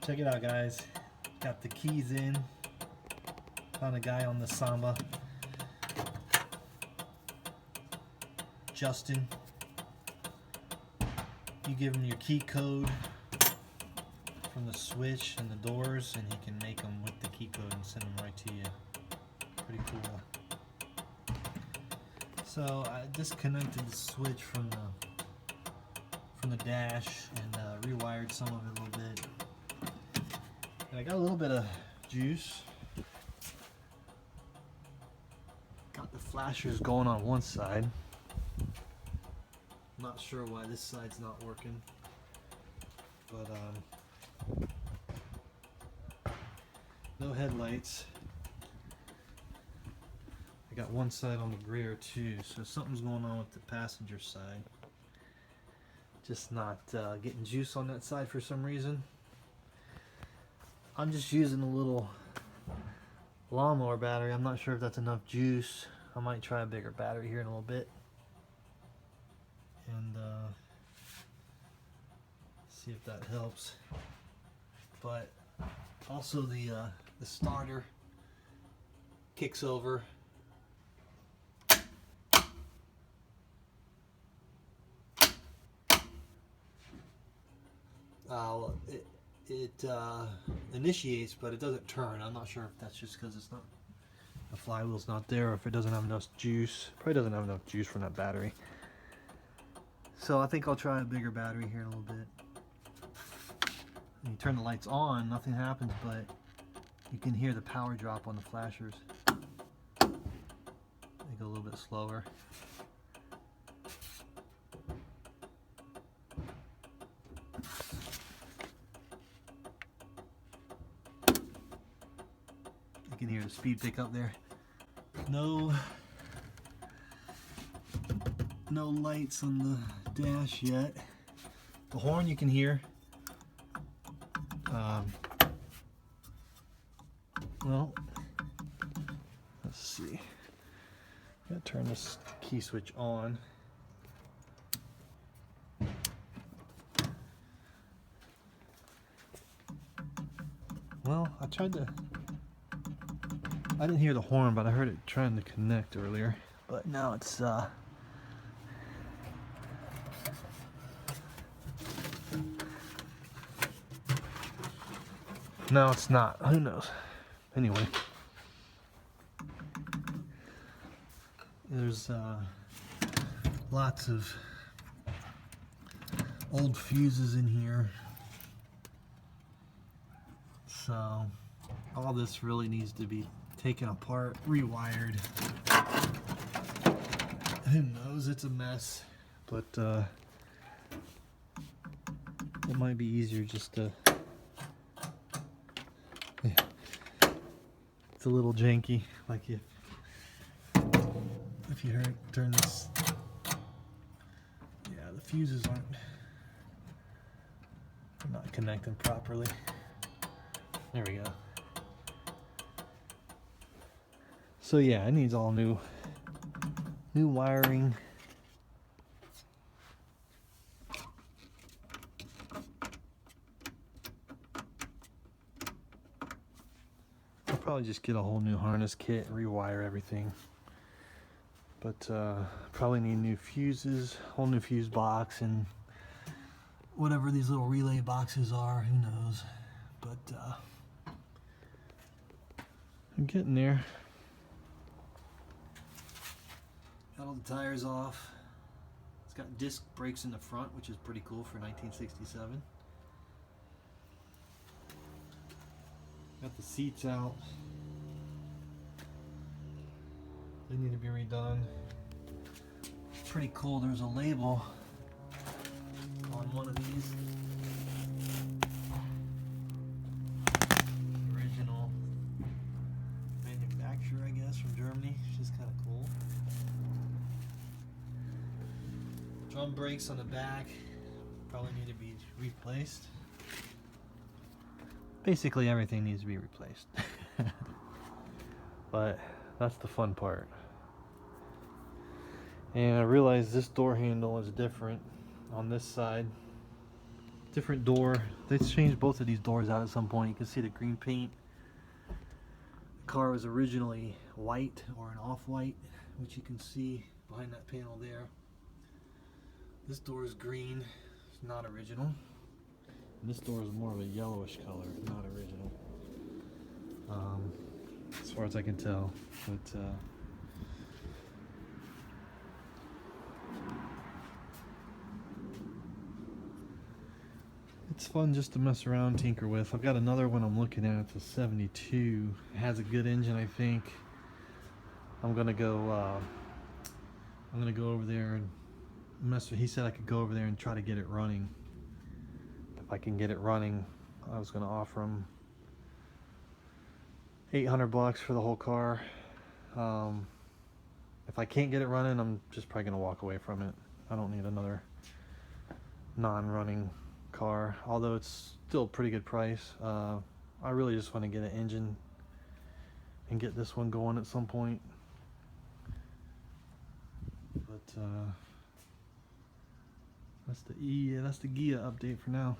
Check it out, guys. Got the keys in. Found a guy on the Samba. Justin. You give him your key code from the switch and the doors, and he can make them with the key code and send them right to you. Pretty cool. So I disconnected the switch from the dash and rewired some of it a little bit. And I got a little bit of juice. Got the flashers going on one side. Not sure why this side's not working, but no headlights. I got one side on the rear too, so something's going on with the passenger side. Just not getting juice on that side for some reason. I'm just using a little lawnmower battery. I'm not sure if that's enough juice. I might try a bigger battery here in a little bit and see if that helps. But also the starter kicks over. It initiates, but it doesn't turn. I'm not sure if that's just because it's not, the flywheel's not there, or if it doesn't have enough juice. Probably doesn't have enough juice from that battery. So I think I'll try a bigger battery here in a little bit. When you turn the lights on, nothing happens, but you can hear the power drop on the flashers. They go a little bit slower. You can hear the speed pick up there. No lights on the dash yet. The horn you can hear. Well, let's see. Gotta turn this key switch on. Well, I didn't hear the horn, but I heard it trying to connect earlier. But now it's no, it's not. Who knows? Anyway, there's lots of old fuses in here, so all this really needs to be taken apart, rewired. Who knows? It's a mess, but it might be easier just to. Yeah. It's a little janky, like if you turn this. Yeah, the fuses aren't not connecting properly. There we go. So yeah, it needs all new wiring. I'll probably just get a whole new harness kit, rewire everything. But probably need new fuses, whole new fuse box, and whatever these little relay boxes are, who knows. But I'm getting there. Got all the tires off. It's got disc brakes in the front, which is pretty cool for 1967. Got the seats out. They need to be redone. Pretty cool. There's a label on one of these. Original manufacturer, I guess, from Germany. Which is kind of cool. Drum brakes on the back probably need to be replaced. Basically everything needs to be replaced. But that's the fun part. And I realized this door handle is different on this side. different door. They changed both of these doors out at some point. You can see the green paint. The car was originally white or an off-white, which you can see behind that panel there. This door is green. It's not original. And this door is more of a yellowish color, not original. As far as I can tell. But it's fun just to mess around, tinker with. I've got another one I'm looking at. It's a 72. It has a good engine, I think. I'm gonna go over there and mess with. He said I could go over there and try to get it running. If I can get it running, I was gonna offer him $800 for the whole car. If I can't get it running, I'm just probably gonna walk away from it. I don't need another non-running car, although it's still a pretty good price. I really just want to get an engine and get this one going at some point. But that's the Ghia update for now.